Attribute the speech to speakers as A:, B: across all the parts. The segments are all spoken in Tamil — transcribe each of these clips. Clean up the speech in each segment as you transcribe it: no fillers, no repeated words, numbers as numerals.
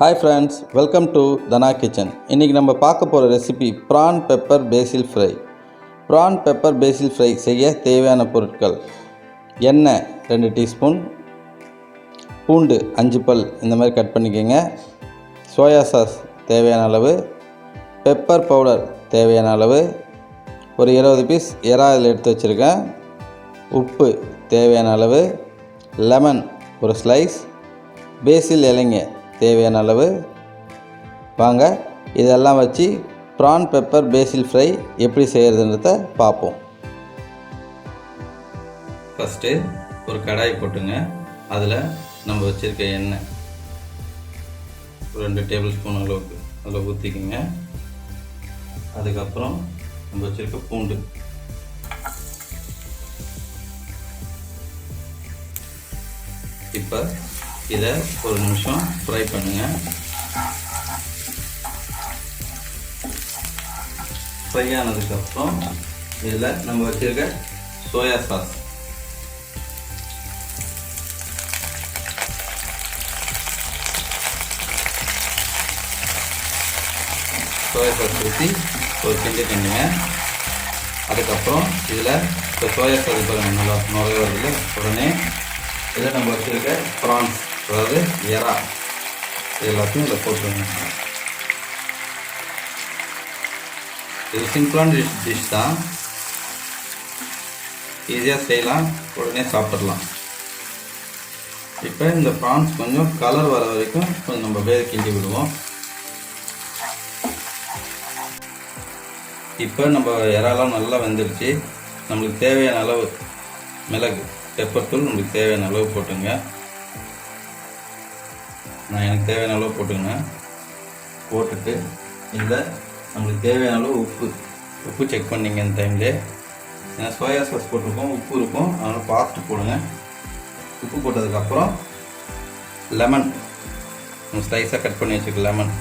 A: Hi friends, welcome to Dana Kitchen. இன்றைக்கி நம்ம பார்க்க போகிற ரெசிபி ப்ரான் பெப்பர் பேசில் ஃப்ரை. ப்ரான் பெப்பர் பேசில் ஃப்ரை செய்ய தேவையான பொருட்கள்: எண்ணெய் 2 டீஸ்பூன், பூண்டு 5 பல் இந்த மாதிரி கட் பண்ணிக்கோங்க, சோயா சாஸ் தேவையான அளவு, பெப்பர் பவுடர் தேவையான அளவு, ஒரு 20 பீஸ் எறா இதில் எடுத்து வச்சுருக்கேன், உப்பு தேவையான அளவு, லெமன் ஒரு ஸ்லைஸ், பேசில் இலைங்க தேவையான அளவு. வாங்க இதெல்லாம் வச்சு ப்ரான் பெப்பர் பேசில் ஃப்ரை எப்படி செய்கிறதுன்றத பார்ப்போம். ஃபஸ்ட்டு ஒரு கடாய் போட்டுங்க, அதில் நம்ம வச்சுருக்க எண்ணெய் ஒரு 2 டேபிள் ஸ்பூன் அளவுக்கு அதில் ஊற்றிக்குங்க. அதுக்கப்புறம் நம்ம வச்சுருக்க பூண்டு, இப்போ இதை ஒரு நிமிஷம் ஃப்ரை பண்ணுங்கள். ஃப்ரை ஆனதுக்கப்புறம் இதில் நம்ம வச்சுருக்க சோயா சாஸ், ஊற்றி ஒரு கிண்டுங்க. அதுக்கப்புறம் இதில் இப்போ சோயா சாஸ் பாருங்கள் நல்லா நுழைய வருது. உடனே இதில் நம்ம வச்சுருக்க ப்ரான்ஸ், அதாவது எறா, எல்லாத்தையும் இதில் போட்டுருங்க. இது சிம்பிளான டிஷ் தான், ஈஸியாக செய்யலாம், உடனே சாப்பிட்றலாம். இப்போ இந்த ப்ரான்ஸ் கொஞ்சம் கலர் வர வரைக்கும் கொஞ்சம் நம்ம வேக கிண்டி விடுவோம். இப்போ நம்ம எறாலாம் நல்லா வெந்துடுச்சு. நம்மளுக்கு தேவையான அளவு மிளகு, பெப்பர் தூள் நம்மளுக்கு தேவையான அளவு போட்டுங்க. நான் எனக்கு தேவையான அளவு போட்டுங்க. போட்டுட்டு இதில் நம்மளுக்கு தேவையான அளவு உப்பு செக் பண்ணிங்க இந்த டைம்லே. ஏன்னா சோயா சாஸ் போட்டிருக்கோம், உப்பு இருக்கும், அதனால் பார்த்துட்டு போடுங்க. உப்பு போட்டதுக்கப்புறம் லெமன் நம்ம ஸ்லைஸாக கட் பண்ணி வச்சுக்க லெமன்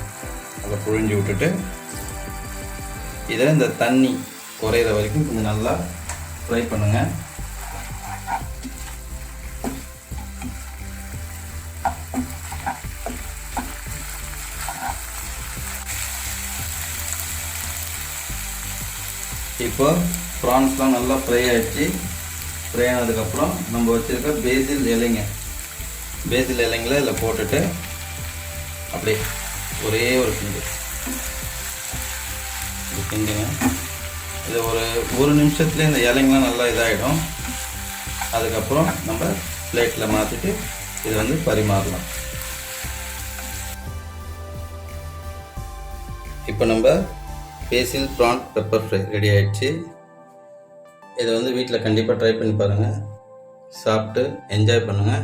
A: அதை புழிஞ்சு விட்டுட்டு இதில் இந்த தண்ணி குறையிற வரைக்கும் கொஞ்சம் நல்லா ஃப்ரை பண்ணுங்கள். இப்போ ப்ரான்ஸ்லாம் நல்லா ஃப்ரை ஆகிடுச்சு. ஃப்ரை ஆனதுக்கப்புறம் நம்ம வச்சுருக்க பேசில் இலைங்களை இதில் போட்டுட்டு அப்படியே ஒரே ஒரு கிண்டுங்க. இது ஒரு நிமிஷத்துலேயே இந்த இலைங்கெலாம் நல்லா இதாகிடும். அதுக்கப்புறம் நம்ம பிளேட்டில் மாற்றிட்டு இதை பரிமாறலாம். இப்போ நம்ம பேசில் ப்ரான் பெப்பர் ஃப்ரை ரெடி ஆகிடுச்சு. இதை வீட்டில் கண்டிப்பாக ட்ரை பண்ணி பாருங்கள், சாப்பிட்டு என்ஜாய் பண்ணுங்கள்.